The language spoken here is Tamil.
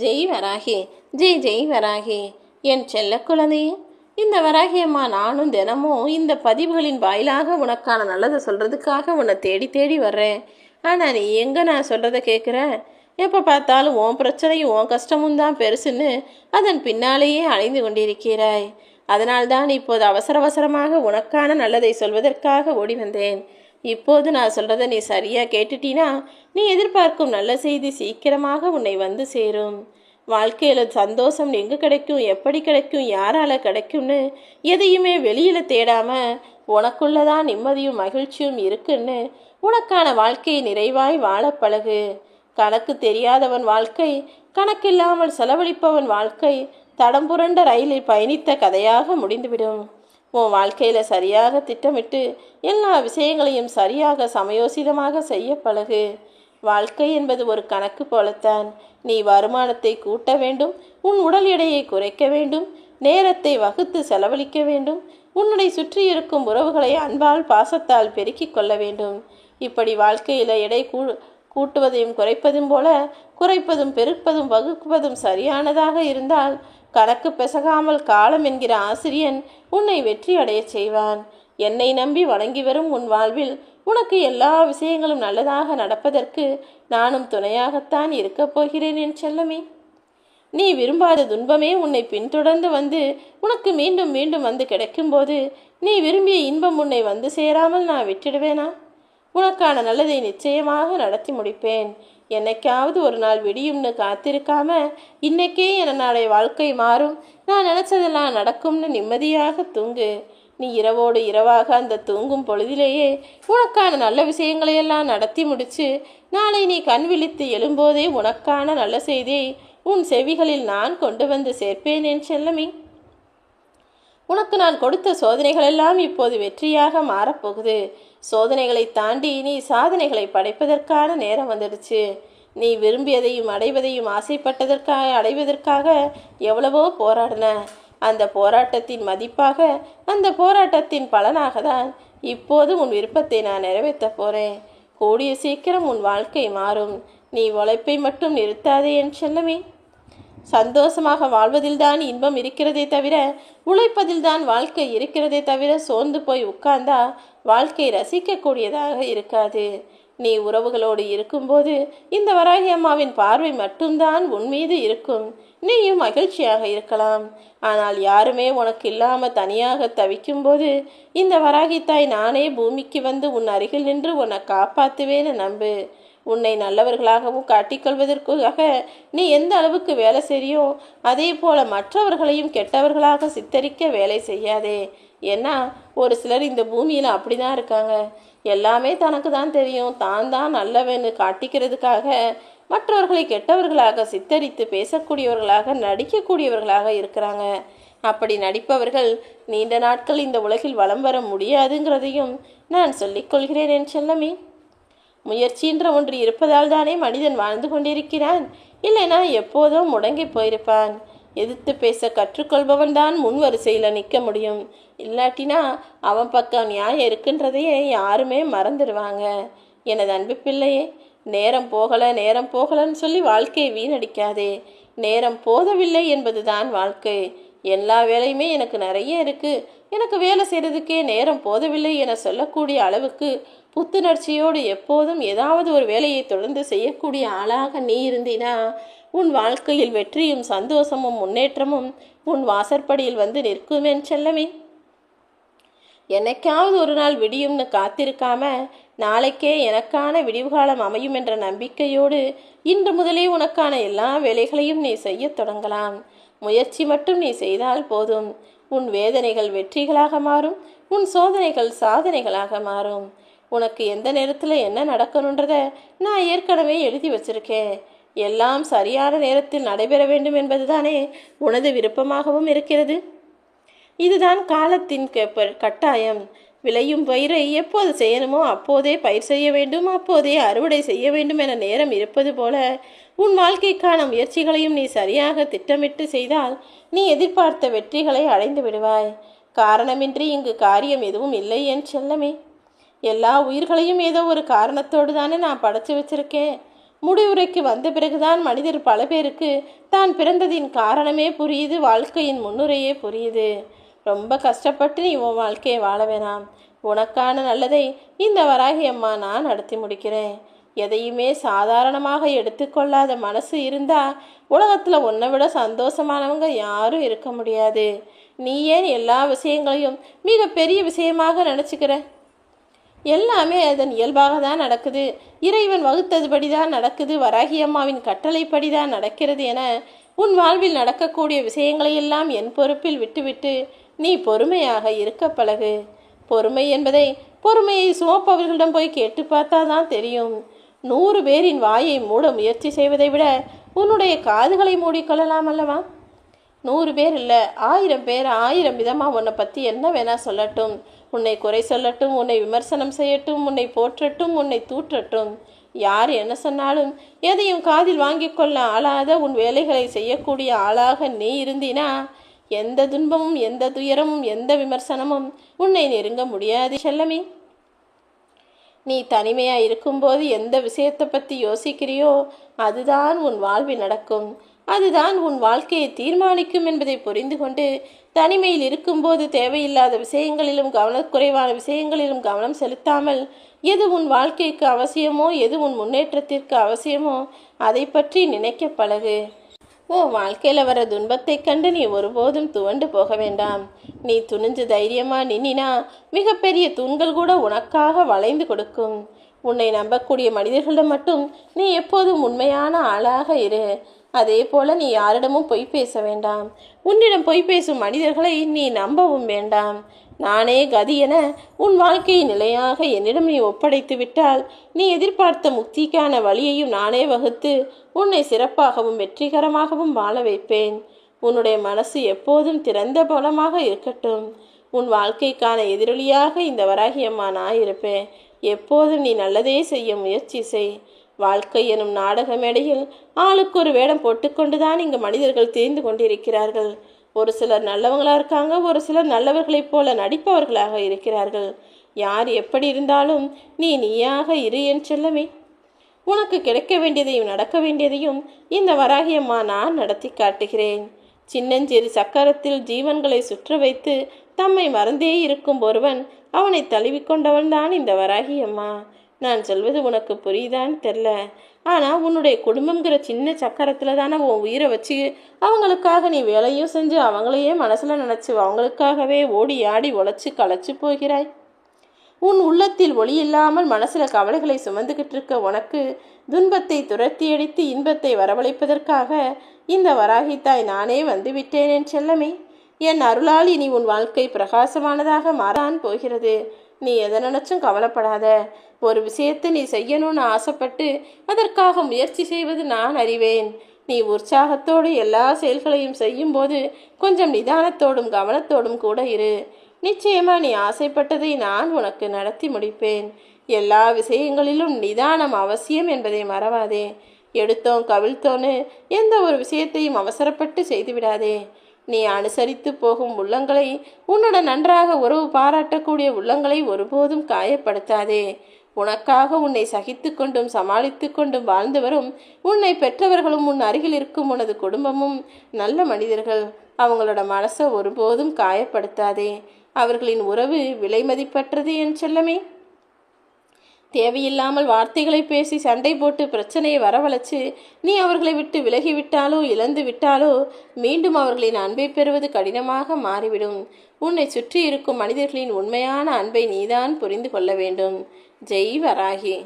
ஜெய் வராகி, ஜெய் ஜெய் வராகி. என் செல்ல குழந்தையே, இந்த வராகி அம்மா நானும் தினமும் இந்த பதிவுகளின் வாயிலாக உனக்கான நல்லதை சொல்கிறதுக்காக உன்னை தேடி தேடி வர்றேன். ஆனால் நீ எங்கே நான் சொல்கிறத கேட்குற? எப்போ பார்த்தாலும் உன் பிரச்சனையும் உன் கஷ்டமும் தான் பெருசுன்னு அதன் பின்னாலேயே அலைந்து கொண்டிருக்கிறாய். அதனால்தான் இப்போது அவசர அவசரமாக உனக்கான நல்லதை சொல்வதற்காக ஓடி வந்தேன். இப்போது நான் சொல்கிறத நீ சரியாக கேட்டுட்டினா நீ எதிர்பார்க்கும் நல்ல செய்தி சீக்கிரமாக உன்னை வந்து சேரும். வாழ்க்கையில் சந்தோஷம் எங்கே கிடைக்கும், எப்படி கிடைக்கும், யாரால் கிடைக்கும்னு எதையுமே வெளியில் தேடாமல் உனக்குள்ளதான் நிம்மதியும் மகிழ்ச்சியும் இருக்குன்னு உனக்கான வாழ்க்கையை நிறைவாய் வாழ பழகு. கணக்கு தெரியாதவன் வாழ்க்கை, கணக்கில்லாமல் செலவழிப்பவன் வாழ்க்கை தடம் புரண்ட ரயிலில் பயணித்த கதையாக முடிந்துவிடும். உன் வாழ்க்கையில் சரியாக திட்டமிட்டு எல்லா விஷயங்களையும் சரியாக சமயோசிதமாக செய்ய பழகு. வாழ்க்கை என்பது ஒரு கணக்கு போலத்தான். நீ வருமானத்தை கூட்ட வேண்டும், உன் உடல் எடையை குறைக்க வேண்டும், நேரத்தை வகுத்து செலவழிக்க வேண்டும், உன்னை சுற்றி இருக்கும் உறவுகளை அன்பால் பாசத்தால் பெருக்கிக் கொள்ள வேண்டும். இப்படி வாழ்க்கையில் எடை கூட்டுவதையும் குறைப்பதும் போல குறைப்பதும் பெருப்பதும் வகுப்பதும் சரியானதாக இருந்தால் கணக்கு பெசகாமல் காலம் என்கிற ஆசிரியன் உன்னை வெற்றி அடைய செய்வான். என்னை நம்பி வணங்கி வரும் உன் வாழ்வில் உனக்கு எல்லா விஷயங்களும் நல்லதாக நடப்பதற்கு நானும் துணையாகத்தான் இருக்கப் போகிறேன் என் செல்லமே. நீ விரும்பாத துன்பமே உன்னை பின்தொடர்ந்து வந்து உனக்கு மீண்டும் மீண்டும் வந்து கிடைக்கும்போது நீ விரும்பிய இன்பம் உன்னை வந்து சேராமல் நான் விட்டுடுவேனா? உனக்கான நல்லதை நிச்சயமாக நடத்தி முடிப்பேன். என்னைக்காவது ஒரு நாள் விடியும்னு காத்திருக்காம இன்னைக்கே நாளைய வாழ்க்கை மாறும், நான் நினச்சதெல்லாம் நடக்கும்னு நிம்மதியாக தூங்கு. நீ இரவோடு இரவாக அந்த தூங்கும் பொழுதிலேயே உனக்கான நல்ல விஷயங்களையெல்லாம் நடத்தி முடிச்சு நாளை நீ கண் விழித்து எழும்போதே உனக்கான நல்ல செய்தியை உன் செவிகளில் நான் கொண்டு வந்து சேர்ப்பேன் என் செல்லமே. உனக்கு நான் கொடுத்த சோதனைகளெல்லாம் இப்போது வெற்றியாக மாறப்போகுது. சோதனைகளை தாண்டி நீ சாதனைகளை படைப்பதற்கான நேரம் வந்துடுச்சு. நீ விரும்பியதையும் அடைவதையும் ஆசைப்பட்டதற்காக அடைவதற்காக எவ்வளவோ போராடின. அந்த போராட்டத்தின் மதிப்பாக, அந்த போராட்டத்தின் பலனாக தான் இப்போது உன் விருப்பத்தை நான் நிறைவேற்ற போகிறேன். கூடிய சீக்கிரம் உன் வாழ்க்கை மாறும். நீ உழைப்பை மட்டும் நிறுத்தாதே என் செல்லமே. சந்தோஷமாக வாழ்வதில்தான் இன்பம் இருக்கிறதே தவிர உழைப்பதில்தான் வாழ்க்கை இருக்கிறதே தவிர சோர்ந்து போய் உட்கார்ந்தா வாழ்க்கை ரசிக்கக்கூடியதாக இருக்காது. நீ உறவுகளோடு இருக்கும்போது இந்த வராகி அம்மாவின் பார்வை மட்டும்தான் உன் மீது இருக்கும். நீயும் மகிழ்ச்சியாக இருக்கலாம். ஆனால் யாருமே உனக்கு இல்லாமல் தனியாக தவிக்கும்போது இந்த வராகி தாய் நானே பூமிக்கு வந்து உன் அருகில் நின்று உன்னை காப்பாற்றுவேன்னு நம்பு. உன்னை நல்லவர்களாகவும் காட்டிக்கொள்வதற்காக நீ எந்த அளவுக்கு வேலை செய்யோ அதே போல மற்றவர்களையும் கெட்டவர்களாக சித்தரிக்க வேலை செய்யாதே. ஏன்னா ஒரு சிலர் இந்த பூமியில் அப்படி தான் இருக்காங்க. எல்லாமே தனக்கு தான் தெரியும், தான் தான் நல்லவன்னு காட்டிக்கிறதுக்காக மற்றவர்களை கெட்டவர்களாக சித்தரித்து பேசக்கூடியவர்களாக நடிக்கக்கூடியவர்களாக இருக்கிறாங்க. அப்படி நடிப்பவர்கள் நீண்ட நாட்கள் இந்த உலகில் வலம் வர முடியாதுங்கிறதையும் நான் சொல்லிக்கொள்கிறேன் என் செல்லமே. முயற்சின்ற ஒன்று இருப்பதால் தானே மனிதன் வாழ்ந்து கொண்டிருக்கிறான். இல்லைனா எப்போதோ முடங்கி போயிருப்பான். எதிர்த்து பேச கற்றுக்கொள்பவன் தான் முன் வரிசையில் நிற்க முடியும். இல்லாட்டினா அவன் பக்கம் நியாயம் இருக்குன்றதையே யாருமே மறந்துடுவாங்க. எனது அன்பு பிள்ளையே, நேரம் போகலைன்னு சொல்லி வாழ்க்கையை வீணடிக்காதே. நேரம் போதவில்லை என்பது தான் வாழ்க்கை. எல்லா வேலையுமே எனக்கு நிறைய இருக்குது, எனக்கு வேலை செய்கிறதுக்கே நேரம் போதவில்லை என சொல்லக்கூடிய அளவுக்கு புத்துணர்ச்சியோடு எப்போதும் ஏதாவது ஒரு வேலையை தொடர்ந்து செய்யக்கூடிய ஆளாக நீ இருந்தினா உன் வாழ்க்கையில் வெற்றியும் சந்தோஷமும் முன்னேற்றமும் உன் வாசற்படியில் வந்து நிற்கும் என் செல்லமே. என்னைக்காவது ஒரு நாள் விடியும்னு காத்திருக்காம நாளைக்கே எனக்கான விடிவுகாலம் அமையும் என்ற நம்பிக்கையோடு இன்று முதலே உனக்கான எல்லா வேலைகளையும் நீ செய்ய தொடங்கலாம். முயற்சி மட்டும் நீ செய்தால் போதும். உன் வேதனைகள் வெற்றிகளாக மாறும், உன் சோதனைகள் சாதனைகளாக மாறும். உனக்கு எந்த நேரத்தில் என்ன நடக்கணுன்றத நான் ஏற்கனவே எழுதி வச்சிருக்கேன். எல்லாம் சரியான நேரத்தில் நடைபெற வேண்டும் என்பதுதானே உனது விருப்பமாகவும் இருக்கிறது. இதுதான் காலத்தின் கட்டாயம். விளையும் பயிரை எப்போது செய்யணுமோ அப்போதே பயிர் செய்ய வேண்டும், அப்போதே அறுவடை செய்ய வேண்டும் என நேரம் இருப்பது போல உன் வாழ்க்கைக்கான முயற்சிகளையும் நீ சரியாக திட்டமிட்டு செய்தால் நீ எதிர்பார்த்த வெற்றிகளை அடைந்து விடுவாய். காரணமின்றி இங்கு காரியம் எதுவும் இல்லை என் செல்லமே. எல்லா உயிர்களையும் ஏதோ ஒரு காரணத்தோடு தானே நான் படைச்சு வச்சிருக்கேன். முடிவுரைக்கு வந்த பிறகுதான் மனிதர் பல பேருக்கு தான் பிறந்ததின் காரணமே புரியுது, வாழ்க்கையின் முன்னுரையே புரியுது. ரொம்ப கஷ்டப்பட்டு நீ உன் வாழ்க்கையை வாழ வேணாம். உனக்கான நல்லதை இந்த வராகி அம்மா நான் நடத்தி முடிக்கிறேன். எதையுமே சாதாரணமாக எடுத்துக்கொள்ளாத மனசு இருந்தா உலகத்துல உன்னை விட சந்தோஷமானவங்க யாரும் இருக்க முடியாது. நீ ஏன் எல்லா விஷயங்களையும் மிக பெரிய விஷயமாக நினச்சிக்கிற? எல்லாமே அதன் இயல்பாக தான் நடக்குது, இறைவன் வகுத்ததுபடி தான் நடக்குது, வராகி அம்மாவின் கட்டளைப்படி தான் நடக்கிறது என உன் வாழ்வில் நடக்கக்கூடிய விஷயங்களையெல்லாம் என் பொறுப்பில் விட்டுவிட்டு நீ பொறுமையாக இருக்க பழகு. பொறுமை என்பதை பொறுமையை சுமப்பவர்களிடம் போய் கேட்டு பார்த்தா தான் தெரியும். 100 பேரின் வாயை மூட முயற்சி செய்வதை விட உன்னுடைய காதுகளை மூடிக்கொள்ளலாம் அல்லவா? 100 பேர் இல்லை, 1000 பேர் 1000 விதமாக உன்னை பற்றி என்ன வேணா சொல்லட்டும், உன்னை குறை சொல்லட்டும், உன்னை விமர்சனம் செய்யட்டும், உன்னை போற்றட்டும், உன்னை தூற்றட்டும். யார் என்ன சொன்னாலும் எதையும் காதில் வாங்கி கொள்ள ஆளாத உன் வேலைகளை செய்யக்கூடிய ஆளாக நீ இருந்தினா எந்த துன்பமும் எந்த துயரமும் எந்த விமர்சனமும் உன்னை நெருங்க முடியாது செல்லமே. நீ தனிமையாக இருக்கும்போது எந்த விஷயத்தை பற்றி யோசிக்கிறியோ அதுதான் உன் வாழ்வில் நடக்கும், அதுதான் உன் வாழ்க்கையை தீர்மானிக்கும் என்பதை புரிந்து கொண்டு தனிமையில் இருக்கும்போது தேவையில்லாத விஷயங்களிலும் கவனக்குறைவான விஷயங்களிலும் கவனம் செலுத்தாமல் எது உன் வாழ்க்கைக்கு அவசியமோ எது உன் முன்னேற்றத்திற்கு அவசியமோ அதை பற்றி நினைக்க பழகு. வாழ்க்கையில் வர துன்பத்தை கண்டு நீ ஒருபோதும் துவண்டு போக வேண்டாம். நீ துணிஞ்சு தைரியமா நின்னா மிகப்பெரிய தூண்கள் கூட உனக்காக வளைந்து கொடுக்கும். உன்னை நம்பக்கூடிய மனிதர்களிடம் மட்டும் நீ எப்போதும் உண்மையான ஆளாக இரு. அதே போல நீ யாரிடமும் பொய் பேச வேண்டாம். உன்னிடம் பொய் பேசும் மனிதர்களை நீ நம்பவும் வேண்டாம். நானே கதி என உன் வாழ்க்கையை நிலையாக என்னிடம் நீ ஒப்படைத்து விட்டால் நீ எதிர்பார்த்த முக்திக்கான வழியையும் நானே வகுத்து உன்னை சிறப்பாகவும் வெற்றிகரமாகவும் வாழ வைப்பேன். உன்னுடைய மனசு எப்போதும் திறந்த பலமாக இருக்கட்டும். உன் வாழ்க்கைக்கான எதிரொலியாக இந்த வராகி அம்மா நான் இருப்பேன். எப்போதும் நீ நல்லதே செய்ய முயற்சி செய். வாழ்க்கை எனும் நாடக மேடையில் ஆளுக்கு ஒரு வேடம் போட்டுக்கொண்டுதான் இங்கு மனிதர்கள் தெரிந்து கொண்டிருக்கிறார்கள். ஒரு சிலர் நல்லவங்களாக இருக்காங்க, ஒரு சிலர் நல்லவர்களைப் போல நடிப்பவர்களாக இருக்கிறார்கள். யார் எப்படி இருந்தாலும் நீ நீயாக இரு என் செல்லமே. உனக்கு கிடைக்க வேண்டியதையும் நடக்க வேண்டியதையும் இந்த வராகி அம்மா நான் நடத்தி காட்டுகிறேன். சின்னஞ்சிறு சக்கரத்தில் ஜீவன்களை சுற்ற வைத்து தம்மை மறந்தே இருக்கும் ஒருவன் அவனை தழுவிக்கொண்டவன் தான் இந்த வராகி அம்மா. நான் சொல்வது உனக்கு புரியுதான்னு தெரில, ஆனால் உன்னுடைய குடும்பங்கிற சின்ன சக்கரத்தில் தானே உன் உயிரை வச்சு அவங்களுக்காக நீ வேலையும் செஞ்சு அவங்களையே மனசில் நினச்சி அவங்களுக்காகவே ஓடி ஆடி உழைச்சி களைச்சி போகிறாய். உன் உள்ளத்தில் ஒளி இல்லாமல் மனசில் கவலைகளை சுமந்துக்கிட்டு இருக்க உனக்கு துன்பத்தை துரத்தி அடித்து இன்பத்தை வரவழைப்பதற்காக இந்த வராகித்தாய் நானே வந்துவிட்டேன் என் செல்லமே. என் அருளால் இனி உன் வாழ்க்கை பிரகாசமானதாக மாறான் போகிறது. நீ எதை நினைச்சும் கவலைப்படாத. ஒரு விஷயத்தை நீ செய்யணும்னு ஆசைப்பட்டு அதற்காக முயற்சி செய்வது நான் அறிவேன். நீ உற்சாகத்தோடு எல்லா செயல்களையும் செய்யும்போது கொஞ்சம் நிதானத்தோடும் கவனத்தோடும் கூட இரு. நிச்சயமா நீ ஆசைப்பட்டதை நான் உனக்கு நடத்தி முடிப்பேன். எல்லா விஷயங்களிலும் நிதானம் அவசியம் என்பதை மறவாதே. எடுத்தோம் கவிழ்த்தோன்னு எந்த ஒரு விஷயத்தையும் அவசரப்பட்டு செய்துவிடாதே. நீ அனுசரித்து போகும் உள்ளங்களை, உன்னுடன் நன்றாக உறவு பாராட்டக்கூடிய உள்ளங்களை ஒருபோதும் காயப்படுத்தாதே. உனக்காக உன்னை சகித்து கொண்டும் சமாளித்து கொண்டும் வாழ்ந்து வரும் உன்னை பெற்றவர்களும் உன் அருகில் இருக்கும் உனது குடும்பமும் நல்ல மனிதர்கள். அவங்களோட மனசை ஒருபோதும் காயப்படுத்தாதே. அவர்களின் உறவு விலை மதிப்பற்றது என் செல்லமே. தேவையில்லாமல் வார்த்தைகளை பேசி சண்டை போட்டு பிரச்சனையை வரவழைச்சு நீ அவர்களை விட்டு விலகிவிட்டாலோ இழந்து விட்டாலோ மீண்டும் அவர்களின் அன்பை பெறுவது கடினமாக மாறிவிடும். உன்னை சுற்றி இருக்கும் மனிதர்களின் உண்மையான அன்பை நீதான் புரிந்து கொள்ள வேண்டும். ஜெய் வராகி.